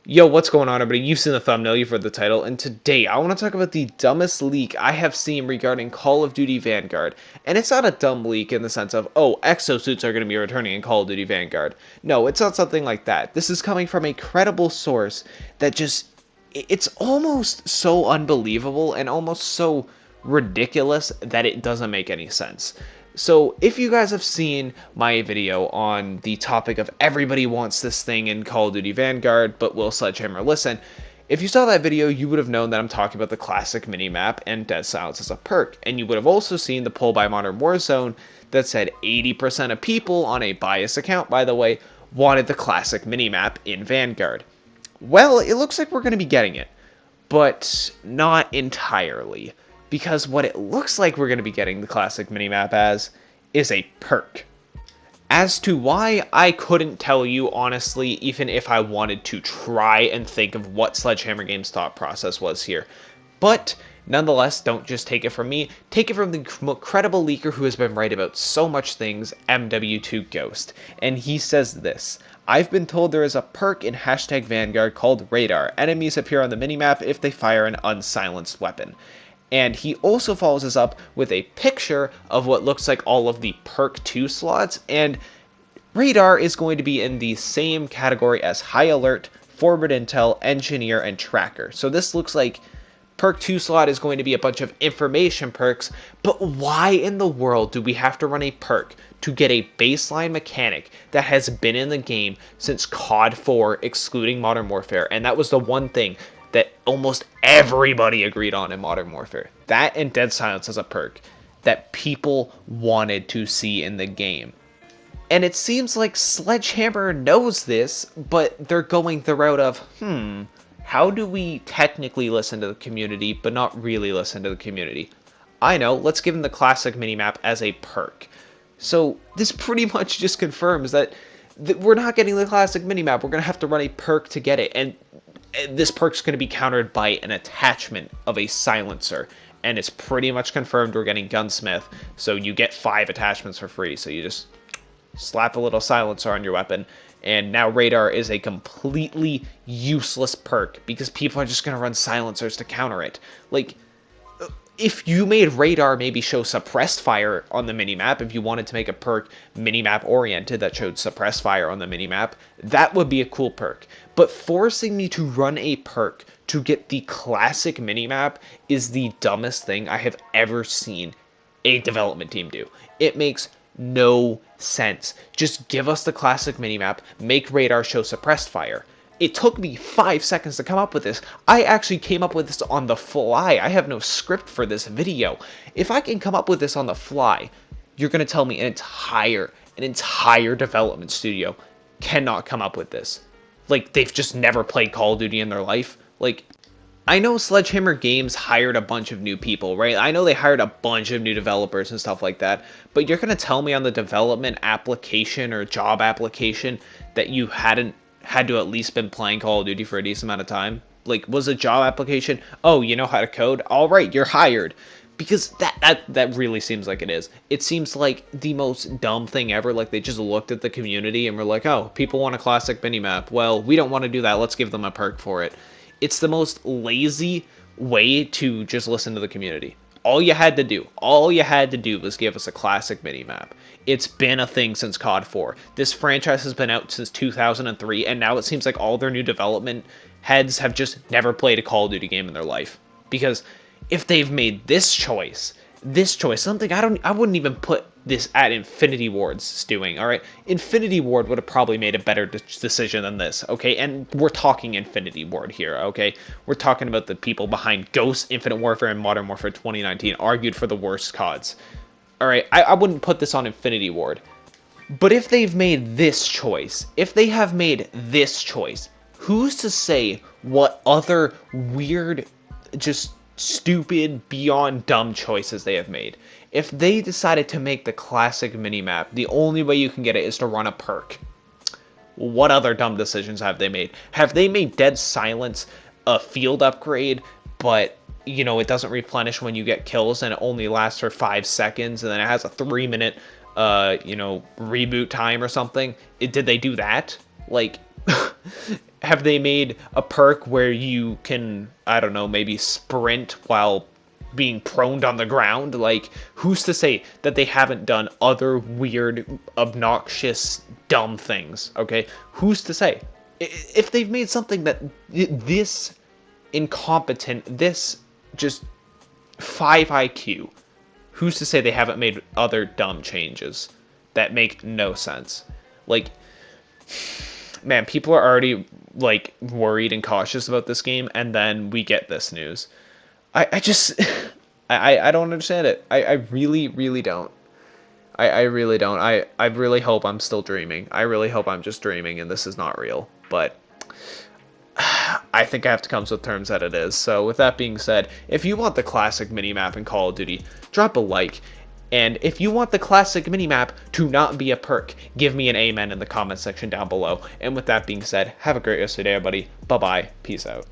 Yo, what's going on, everybody? You've seen the thumbnail, you've read the title, and today I want to talk about the dumbest leak I have seen regarding Call of Duty Vanguard. And it's not a dumb leak in the sense of, oh, exosuits are going to be returning in Call of Duty Vanguard. No, it's not something like that. This is coming from a credible source that just, it's almost so unbelievable and almost so ridiculous that it doesn't make any sense. So if you guys have seen my video on the topic of everybody wants this thing in Call of Duty Vanguard, but will Sledgehammer listen? If you saw that video, you would have known that I'm talking about the classic minimap and Dead Silence as a perk, and you would have also seen the poll by Modern Warzone that said 80% of people, on a biased account by the way, wanted the classic minimap in Vanguard. Well, it looks like we're going to be getting it, but not entirely, because what it looks like we're going to be getting the classic minimap as is a perk. As to why, I couldn't tell you honestly, even if I wanted to try and think of what Sledgehammer Games' thought process was here. But nonetheless, don't just take it from me, take it from the credible leaker who has been right about so much things, MW2 Ghost. And he says this: I've been told there is a perk in hashtag Vanguard called Radar. Enemies appear on the minimap if they fire an unsilenced weapon. And he also follows this up with a picture of what looks like all of the perk 2 slots, and Radar is going to be in the same category as High Alert, Forward Intel, Engineer, and Tracker. So this looks like perk 2 slot is going to be a bunch of information perks, but why in the world do we have to run a perk to get a baseline mechanic that has been in the game since COD 4, excluding Modern Warfare? And that was the one thing that almost everybody agreed on in Modern Warfare. That and Dead Silence as a perk that people wanted to see in the game. And it seems like Sledgehammer knows this, but they're going the route of, how do we technically listen to the community, but not really listen to the community? I know, let's give them the classic minimap as a perk. So this pretty much just confirms that we're not getting the classic minimap. We're going to have to run a perk to get it. And this perk's going to be countered by an attachment of a silencer, and it's pretty much confirmed we're getting Gunsmith, so you get 5 attachments for free. So you just slap a little silencer on your weapon, and now Radar is a completely useless perk because people are just going to run silencers to counter it. Like, if you made Radar maybe show suppressed fire on the minimap, if you wanted to make a perk minimap oriented that showed suppressed fire on the minimap, that would be a cool perk. But forcing me to run a perk to get the classic minimap is the dumbest thing I have ever seen a development team do. It makes no sense. Just give us the classic minimap, make Radar show suppressed fire. It took me 5 seconds to come up with this. I actually came up with this on the fly. I have no script for this video. If I can come up with this on the fly, you're going to tell me an entire development studio cannot come up with this. Like, they've just never played Call of Duty in their life. Like, I know Sledgehammer Games hired a bunch of new people, right? I know they hired a bunch of new developers and stuff like that, but you're going to tell me on the development application or job application that you had to at least been playing Call of Duty for a decent amount of time? Like, was a job application, oh, you know how to code? All right, you're hired. Because that really seems like it is. It seems like the most dumb thing ever. Like, they just looked at the community and were like, oh, people want a classic minimap. Well, we don't want to do that. Let's give them a perk for it. It's the most lazy way to just listen to the community. All you had to do was give us a classic minimap. It's been a thing since COD 4. This franchise has been out since 2003, and now it seems like all their new development heads have just never played a Call of Duty game in their life. Because if they've made this choice, something I wouldn't even put this at Infinity Ward's doing, alright? Infinity Ward would have probably made a better decision than this, okay? And we're talking Infinity Ward here, okay? We're talking about the people behind Ghost, Infinite Warfare, and Modern Warfare 2019, argued for the worst CODs. Alright, I wouldn't put this on Infinity Ward. But if they've made this choice, who's to say what other weird, just stupid, beyond dumb choices they have made? If they decided to make the classic minimap, the only way you can get it is to run a perk. What other dumb decisions have they made? Have they made Dead Silence a field upgrade, but, you know, it doesn't replenish when you get kills and it only lasts for 5 seconds and then it has a 3-minute, reboot time or something? Did they do that? Like, Have they made a perk where you can, I don't know, maybe sprint while being proned on the ground? Like, who's to say that they haven't done other weird, obnoxious, dumb things? Okay, who's to say? If they've made something that this incompetent, this just 5 IQ, who's to say they haven't made other dumb changes that make no sense? Like, man, people are already like worried and cautious about this game, and then we get this news. I just I don't understand it. I really, really don't. I really don't. I really hope I'm still dreaming. I really hope I'm just dreaming and this is not real. But I think I have to come to terms that it is. So with that being said, if you want the classic minimap in Call of Duty, drop a like. And if you want the classic minimap to not be a perk, give me an amen in the comment section down below. And with that being said, have a great rest of your day, everybody. Bye-bye. Peace out.